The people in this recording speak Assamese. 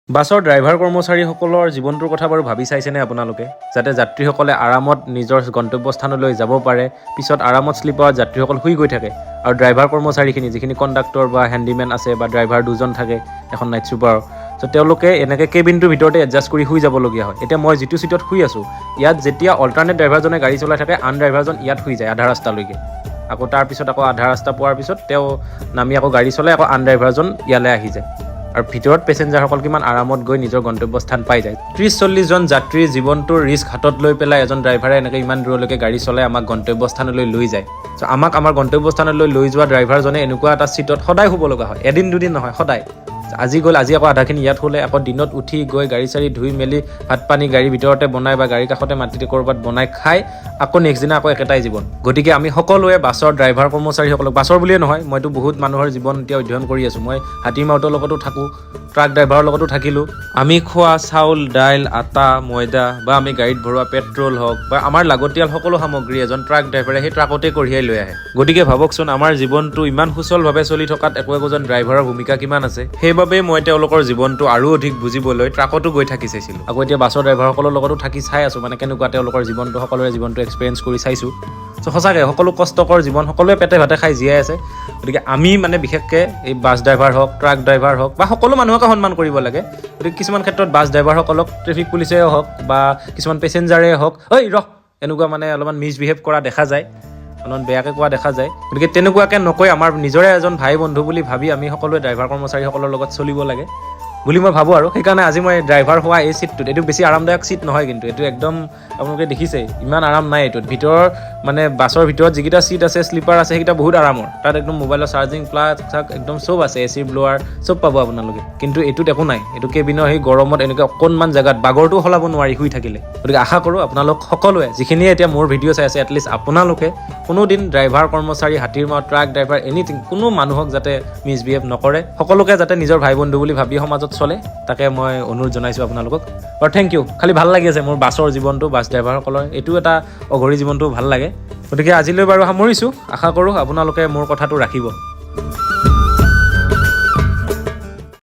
বাছৰ ড্ৰাইভাৰ কৰ্মচাৰীসকলৰ জীৱনটোৰ কথা বাৰু ভাবি চাইছেনে আপোনালোকে যাতে যাত্ৰীসকলে আৰামত নিজৰ গন্তব্যস্থানলৈ যাব পাৰে পিছত আৰামত স্লিপাৰত যাত্ৰীসকল শুই গৈ থাকে আৰু ড্ৰাইভাৰ কৰ্মচাৰীখিনি যিখিনি কণ্ডাক্টৰ বা হেণ্ডিমেন আছে বা ড্ৰাইভাৰ দুজন থাকে এখন নাইট ছুপাৰৰ চ' তেওঁলোকে এনেকৈ কেবিনটোৰ ভিতৰতে এডজাষ্ট কৰি শুই যাবলগীয়া হয় এতিয়া মই যিটো ছিটত শুই আছোঁ ইয়াত যেতিয়া অল্টাৰনেট ড্ৰাইভাৰজনে গাড়ী চলাই থাকে আন ড্ৰাইভাৰজন ইয়াত শুই যায় আধা ৰাস্তালৈকে আকৌ তাৰপিছত আকৌ আধা ৰাস্তা পোৱাৰ পিছত তেওঁ নামি আকৌ গাড়ী চলাই আকৌ আন ড্ৰাইভাৰজন ইয়ালৈ আহি যায় আৰু ভিতৰত পেচেঞ্জাৰসকল কিমান আৰামত গৈ নিজৰ গন্তব্যস্থান পাই যায় 30-40 জন যাত্ৰীৰ জীৱনটোৰ ৰিস্ক হাতত লৈ পেলাই এজন ড্ৰাইভাৰে এনেকৈ ইমান দূৰলৈকে গাড়ী চলাই আমাক গন্তব্যস্থানলৈ লৈ যায় চ' আমাক আমাৰ গন্তব্যস্থানলৈ লৈ যোৱা ড্ৰাইভাৰজনে এনেকুৱা এটা ছিটত সদায় শুব লগা হয় এদিন দুদিন নহয় সদায় আজি গ'ল আজি আকৌ আধাখিনি ইয়াত শুলে আকৌ দিনত উঠি গৈ গাড়ী চাড়ী ধুই মেলি ভাত পানী গাড়ীৰ ভিতৰতে বনাই বা গাড়ীৰ কাষতে মাটিতে ক'ৰবাত বনাই খাই আকৌ নেক্সট দিনা আকৌ একেটাই জীৱন গতিকে আমি সকলোৱে বাছৰ ড্ৰাইভাৰ কৰ্মচাৰীসকলক বাছৰ বুলিয়ে নহয় মইতো বহুত মানুহৰ জীৱন এতিয়া অধ্যয়ন কৰি আছোঁ মই হাতী মাউতৰ লগতো থাকোঁ ট্ৰাক ড্ৰাইভাৰৰ লগতো থাকিলোঁ আমি খোৱা চাউল দাইল আটা ময়দা বা আমি গাড়ীত ভৰোৱা পেট্ৰল হওক বা আমাৰ লাগতিয়াল সকলো সামগ্ৰী এজন ট্ৰাক ড্ৰাইভাৰে সেই ট্ৰাকতে কঢ়িয়াই লৈ আহে গতিকে ভাবকচোন আমাৰ জীৱনটো ইমান সুচলভাৱে চলি থকাত একোজন ড্ৰাইভাৰৰ ভূমিকা কিমান আছে সেইবাবে মই তেওঁলোকৰ জীৱনটো আৰু অধিক বুজিবলৈ ট্ৰাকতো গৈ থাকি চাইছিলোঁ আকৌ এতিয়া বাছৰ ড্ৰাইভাৰসকলৰ লগতো থাকি চাই আছোঁ মানে কেনেকুৱা তেওঁলোকৰ জীৱনটো সকলোৰে জীৱনটো এক্সপিৰিয়েঞ্চ কৰি চাইছোঁ চ' সঁচাকৈ সকলো কষ্টকৰ জীৱন সকলোৱে পেটে ভাতে খাই জীয়াই আছে গতিকে আমি মানে বিশেষকৈ এই বাছ ড্ৰাইভাৰ হওক ট্ৰাক ড্ৰাইভাৰ হওক বা সকলো মানুহকে সন্মান কৰিব লাগে গতিকে কিছুমান ক্ষেত্ৰত বাছ ড্ৰাইভাৰসকলক ট্ৰেফিক পুলিচেই হওক বা কিছুমান পেচেঞ্জাৰেই হওক ঐ ৰহ এনেকুৱা মানে অলপমান মিছবিহেভ কৰা দেখা যায় অলপমান বেয়াকৈ কোৱা দেখা যায় গতিকে তেনেকুৱাকৈ নকৈ আমাৰ নিজৰে এজন ভাই বন্ধু বুলি ভাবি আমি সকলোৱে ড্ৰাইভাৰ কৰ্মচাৰীসকলৰ লগত চলিব লাগে বুলি মই ভাবোঁ আৰু সেইকাৰণে আজি মই ড্ৰাইভাৰ হোৱা এই ছিটটোত এইটো বেছি আৰামদায়ক ছিট নহয় কিন্তু এইটো একদম আপোনালোকে দেখিছে ইমান আৰাম নাই এইটোত ভিতৰৰ মানে বাছৰ ভিতৰত যিকেইটা ছিট আছে শ্লিপাৰ আছে সেইকেইটা বহুত আৰামৰ তাত একদম মোবাইলৰ চাৰ্জিং প্লাগ একদম চব আছে এচিৰ ব্লোৱাৰ চব পাব আপোনালোকে কিন্তু এইটোত একো নাই এইটো কেবিনৰ সেই গৰমত এনেকৈ অকণমান জেগাত বাগৰটোও সলাব নোৱাৰি শুই থাকিলে গতিকে আশা কৰোঁ আপোনালোক সকলোৱে যিখিনিয়ে এতিয়া মোৰ ভিডিঅ' চাই আছে এটলিষ্ট আপোনালোকে কোনোদিন ড্ৰাইভাৰ কৰ্মচাৰী হাতীৰ মাউত ট্ৰাক ড্ৰাইভাৰ এনিথিং কোনো মানুহক যাতে মিছবিহেভ নকৰে সকলোকে যাতে নিজৰ ভাই বন্ধু বুলি ভাবি সমাজত চলে তাকে মই অনুৰোধ জনাইছোঁ আপোনালোকক আৰু থেংক ইউ খালি ভাল লাগি আছে মোৰ বাছৰ জীৱনটো বাছ ড্ৰাইভাৰসকলৰ এইটো এটা অঘৰী জীৱনটো ভাল লাগে গতিকে আজিলৈ বাৰু সামৰিছোঁ আশা কৰোঁ আপোনালোকে মোৰ কথাটো ৰাখিব